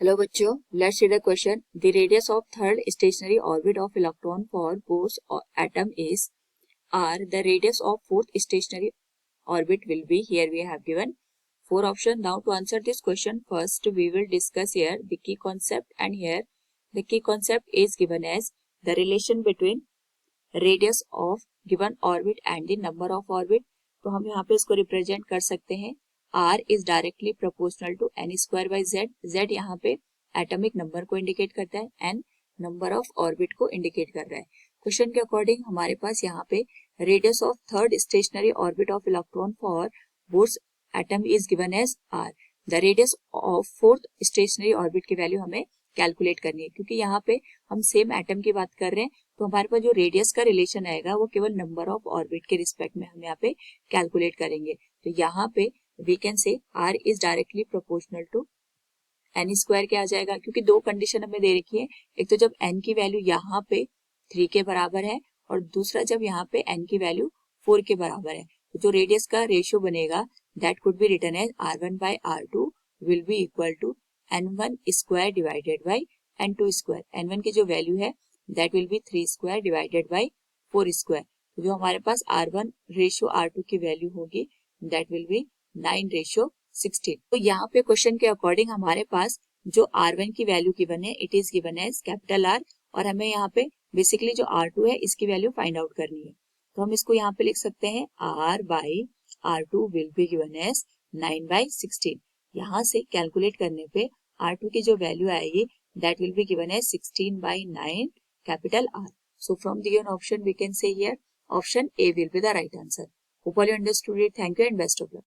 Hello बच्चों, let's read the question. The radius of third stationary orbit of electron for both atom is r. The radius of fourth stationary orbit will be, here we have given four options. Now to answer this question, first we will discuss here the key concept, and here the key concept is given as the relation between radius of given orbit and the number of orbit. तो हम यहाँ पे इसको represent कर सकते हैं. r is directly proportional to n square by z. z यहाँ पे एटॉमिक नंबर को इंडिकेट करता है, n नंबर ऑफ ऑर्बिट को इंडिकेट कर रहा है. क्वेश्चन के अकॉर्डिंग हमारे पास यहाँ पे radius of third stationary orbit of electron for both atom is given as r. The radius of fourth stationary orbit की वैल्यू हमें कैलकुलेट करनी है, क्योंकि यहाँ पे हम सेम एटम की बात कर रहे हैं, तो हमारे पास जो रेडियस का रिलेशन आएगा वो केवल नंबर ऑफ ऑर्बिट के रिस्पेक्ट में हम यहाँ पे कैलकुलेट करेंगे. तो यहाँ पे we can say r is directly proportional to n square क्या आ जाएगा, क्योंकि दो कंडीशन हमें दे रखी है. एक तो जब n की वैल्यू यहाँ पे 3 के बराबर है, और दूसरा जब यहाँ पे n की वैल्यू 4 के बराबर है. तो जो रेडियस का रेशियो बनेगा that could be written as r1 by r2 will be equal to n1 square divided by n2 square. n1 की जो वैल्यू है that will be 3 square divided by 4 square. जो हमारे पास r1 रेशियो r2 की value होगी that will B 9:16. तो यहाँ पे क्वेश्चन के अकॉर्डिंग हमारे पास जो r1 की वैल्यू गिवन है it is given as capital R, और हमें यहाँ पे बेसिकली जो r2 है इसकी वैल्यू फाइंड आउट करनी है. तो हम इसको यहाँ पे लिख सकते हैं r by r2 will be given as 9/16. यहाँ से कैलकुलेट करने पे r2 की जो वैल्यू आएगी that will be given as 16/9 capital R. So from the given option we can say here option A will be the right answer. Hope all you understood it. Thank you and best of luck.